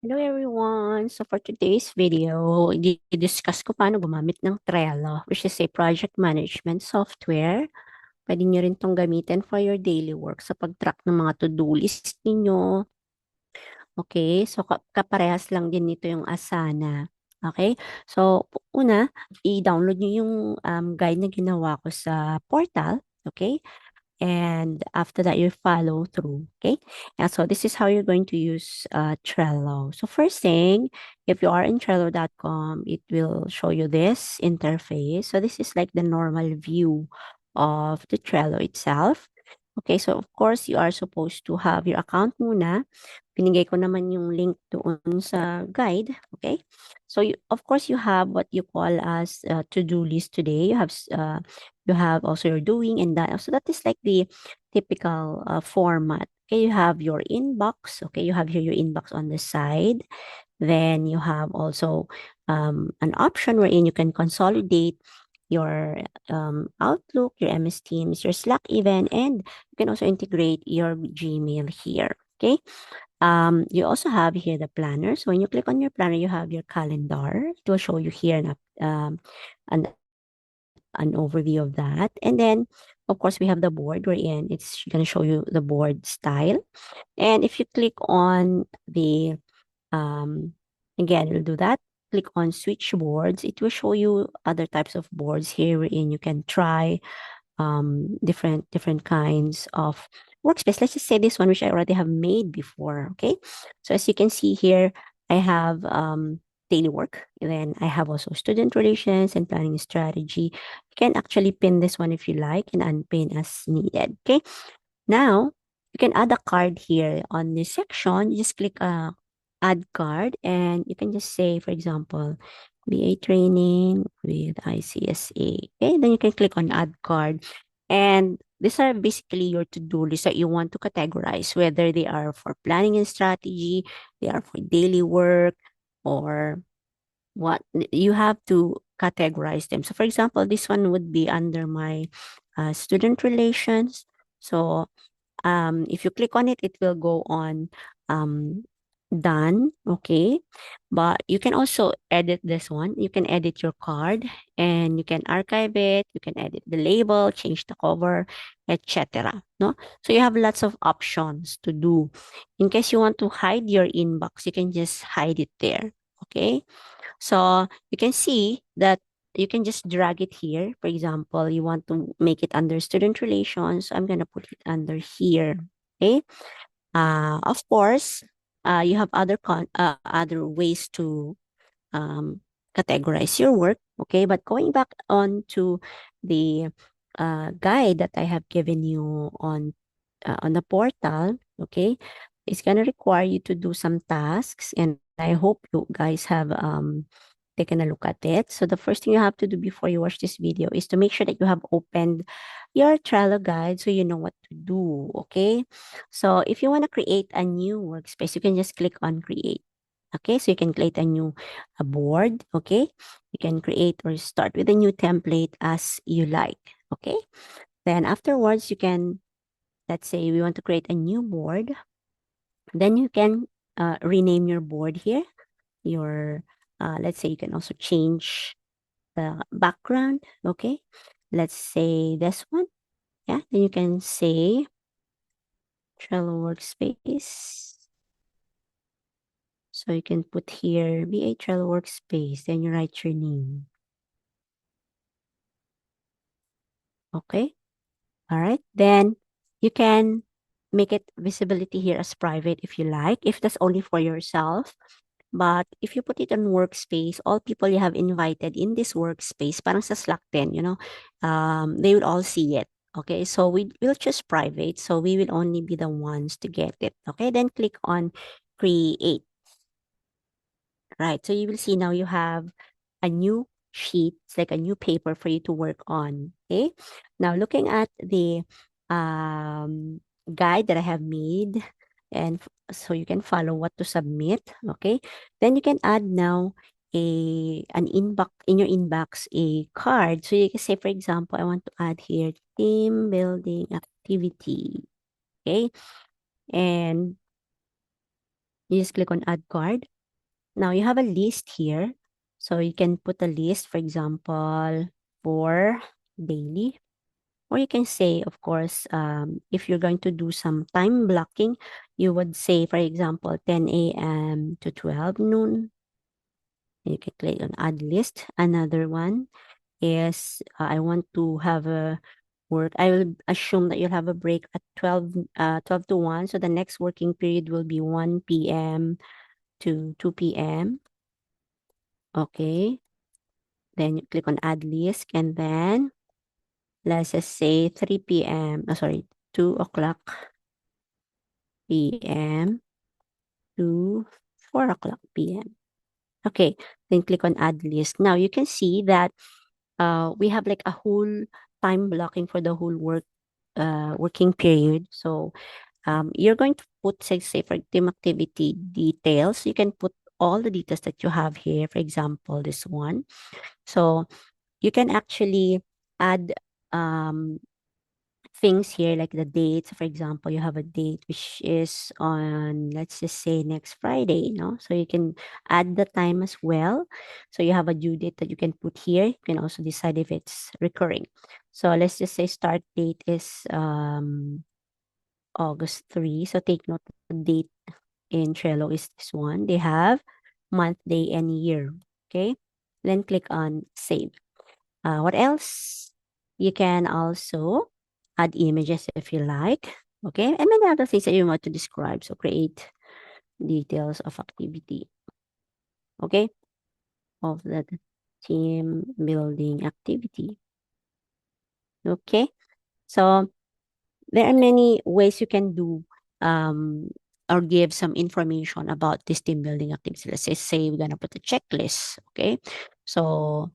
Hello everyone! So for today's video, i-discuss ko paano gumamit ng Trello, which is a project management software. Pwede nyo rin itong gamitin for your daily work sa pag-track ng mga to-do list ninyo. Okay, so kaparehas lang din nito yung Asana. Okay, so una, i-download nyo yung guide na ginawa ko sa portal. Okay, and after that you follow through. Okay, and so this is how you're going to use Trello. So first thing, if you are in Trello.com, it will show you this interface. So this is like the normal view of the Trello itself. Okay, so of course you are supposed to have your account muna. Binigay ko naman yung link doon sa guide. Okay, so of course you have what you call as to-do list today. You have also your doing and that. So that is like the typical format. Okay, you have your inbox. Okay, you have here your inbox on the side. Then you have also an option wherein you can consolidate your Outlook, your MS Teams, your Slack even, and you can also integrate your Gmail here. Okay. You also have here the planner. So when you click on your planner, you have your calendar. It will show you here an an overview of that. And then, of course, we have the board wherein it's going to show you the board style. And if you click on the, again, we'll do that. Click on switch boards. It will show you other types of boards here wherein you can try different kinds of workspace. Let's just say this one, which I already have made before. Okay. So as you can see here, I have daily work. And then I have also student relations and planning strategy. You can actually pin this one if you like and unpin as needed. Okay. Now you can add a card here on this section. You just click add card and you can just say, for example, BA training with ICSA. Okay, then you can click on add card. And these are basically your to-do list that you want to categorize, whether they are for planning and strategy, they are for daily work, or what you have to categorize them. So for example, this one would be under my student relations. So if you click on it, it will go on done. Okay, but you can also edit this one. You can edit your card and you can archive it. You can edit the label, change the cover, etc. No, so you have lots of options to do. In case you want to hide your inbox, you can just hide it there. Okay, so you can see that you can just drag it here. For example, you want to make it under student relations. So I'm going to put it under here. Okay. Of course, you have other ways to um, categorize your work. Okay. But going back on to the guide that I have given you on the portal. Okay. It's going to require you to do some tasks. And I hope you guys have taken a look at it. So the first thing you have to do before you watch this video is to make sure that you have opened your Trello guide so you know what to do, okay? So if you want to create a new workspace, you can just click on create. Okay, so you can create a board, okay? You can create or start with a new template as you like, okay? Then afterwards, you can, let's say we want to create a new board. Then you can rename your board here. Let's say you can also change the background. Okay, let's say this one. Yeah, then you can say Trello workspace. So you can put here BA Trello workspace, then you write your name. Okay, all right, then you can make it visibility here as private if you like, if that's only for yourself. But if you put it on workspace, all people you have invited in this workspace, parang sa Slack din, they will all see it. Okay, so we will choose private. So we will only be the ones to get it. Okay, then click on create. Right, so you will see now you have a new sheet. It's like a new paper for you to work on. Okay, now looking at the guide that I have made, and so you can follow what to submit. Okay, then you can add now an inbox in your inbox a card. So you can say, for example, I want to add here team building activity. Okay, and you just click on add card. Now you have a list here. So you can put a list, for example, for daily. Or you can say, of course, if you're going to do some time blocking, you would say, for example, 10 a.m. to 12 noon. You can click on add list. Another one is I want to have a work. I will assume that you'll have a break at 12 to 1. So the next working period will be 1 p.m. to 2 p.m. Okay. Then you click on add list and then let's just say 3 p.m. Oh, sorry, 2 o'clock p.m. to 4 o'clock p.m. Okay, then click on add list. Now you can see that we have like a whole time blocking for the whole working period. So you're going to put, say for team activity details. You can put all the details that you have here. For example, this one. So you can actually add um, things here like the dates. For example, you have a date which is on, let's just say next Friday, no? So you can add the time as well. So you have a due date that you can put here. You can also decide if it's recurring. So let's just say start date is August 3. So take note the date in Trello is this one. They have month, day, and year. Okay. Then click on save. What else? You can also add images if you like. Okay. And many other things that you want to describe. So create details of activity. Okay. Of the team building activity. Okay. So there are many ways you can do um, or give some information about this team building activity. Let's say we're gonna put a checklist. Okay. So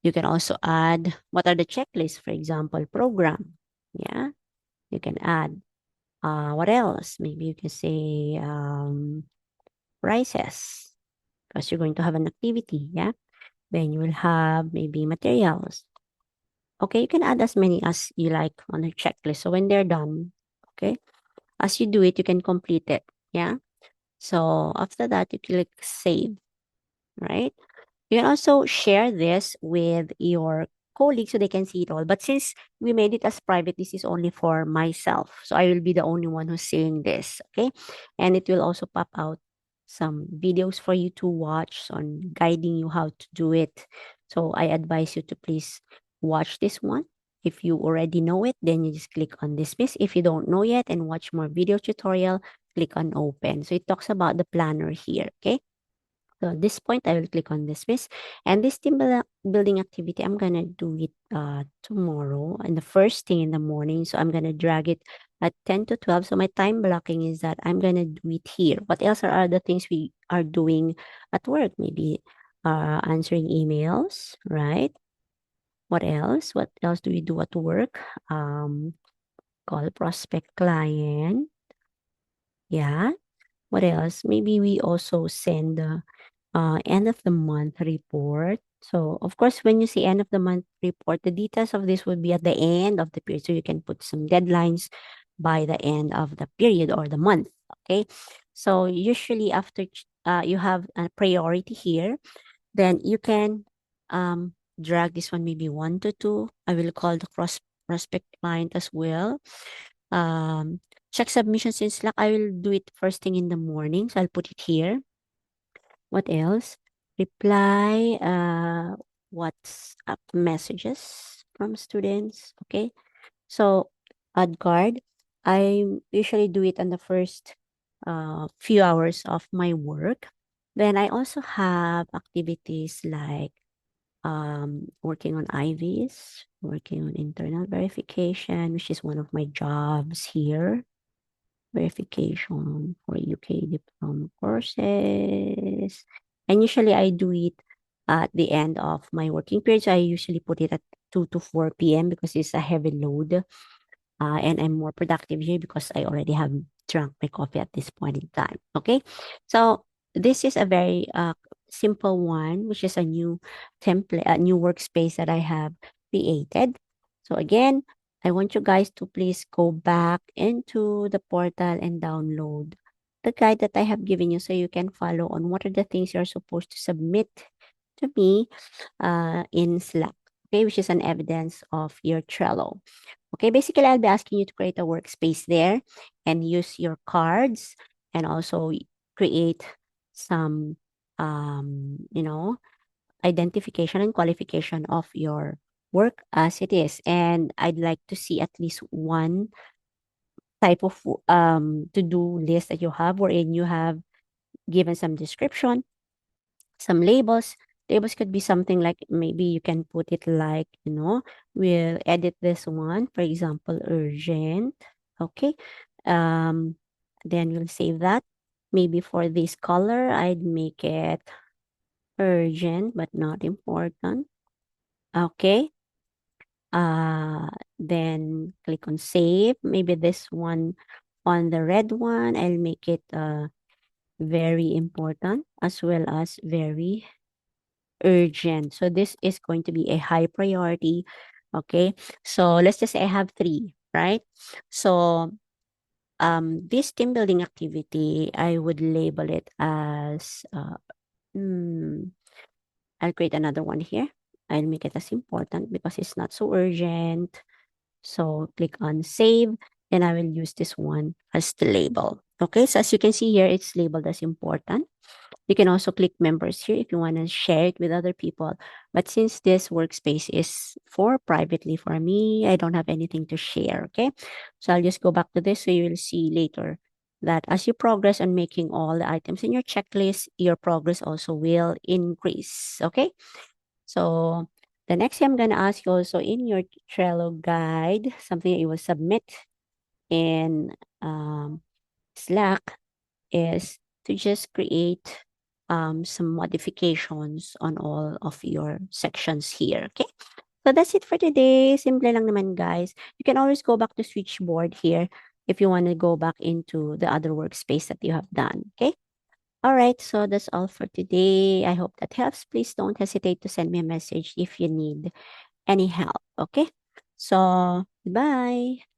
you can also add what are the checklists, for example, program. Yeah. You can add what else? Maybe you can say prices because you're going to have an activity. Yeah. Then you will have maybe materials. Okay. You can add as many as you like on a checklist. So when they're done, okay, as you do it, you can complete it. Yeah. So after that, you click save, right? You can also share this with your colleagues so they can see it all. But since we made it as private, this is only for myself. So I will be the only one who's seeing this. Okay. And it will also pop out some videos for you to watch on guiding you how to do it. So I advise you to please watch this one. If you already know it, then you just click on dismiss. If you don't know yet and watch more video tutorial, click on open. So it talks about the planner here. Okay. So at this point, I will click on dismiss. And this building activity, I'm going to do it tomorrow and the first thing in the morning. So I'm going to drag it at 10 to 12. So my time blocking is that I'm going to do it here. What else are the things we are doing at work? Maybe answering emails, right? What else? What else do we do at work? Call prospect client. Yeah. What else? Maybe we also send end of the month report. So, of course, when you say end of the month report, the details of this would be at the end of the period. So you can put some deadlines by the end of the period or the month. Okay. So usually after you have a priority here, then you can drag this one maybe 1 to 2. I will call the cross prospect client as well. Check submissions in Slack. I will do it first thing in the morning. So I'll put it here. What else? Reply WhatsApp messages from students. Okay. So add card. I usually do it on the first few hours of my work. Then I also have activities like working on IVs, working on internal verification, which is one of my jobs here. Verification for UK diploma courses. And usually I do it at the end of my working period. So I usually put it at 2 to 4 p.m. because it's a heavy load. And I'm more productive here because I already have drunk my coffee at this point in time. Okay. So this is a very simple one, which is a new template, a new workspace that I have created. So again, I want you guys to please go back into the portal and download the guide that I have given you so you can follow on what are the things you're supposed to submit to me in Slack, okay, which is an evidence of your Trello. Okay, basically, I'll be asking you to create a workspace there and use your cards and also create some, you know, identification and qualification of your work as it is. And I'd like to see at least one type of to-do list that you have wherein you have given some description, some labels. Labels could be something like maybe you can put it like, we'll edit this one, for example, urgent. Okay. Um, then we'll save that. Maybe for this color, I'd make it urgent but not important. Okay. Uh, then click on save. Maybe this one on the red one, I'll make it very important as well as very urgent. So this is going to be a high priority. Okay. So let's just say I have three, right? So this team building activity, I would label it as I'll create another one here. I'll make it as important because it's not so urgent. So click on save. Then I will use this one as the label. Okay, so as you can see here, it's labeled as important. You can also click members here if you want to share it with other people. But since this workspace is for privately for me, I don't have anything to share. Okay, so I'll just go back to this so you will see later that as you progress on making all the items in your checklist, your progress also will increase. Okay, so the next thing I'm going to ask you also in your Trello guide, something that you will submit in Slack is to just create some modifications on all of your sections here. Okay. So that's it for today. Simple lang naman, guys. You can always go back to switchboard here if you want to go back into the other workspace that you have done. Okay. All right. So that's all for today. I hope that helps. Please don't hesitate to send me a message if you need any help. Okay. So, bye.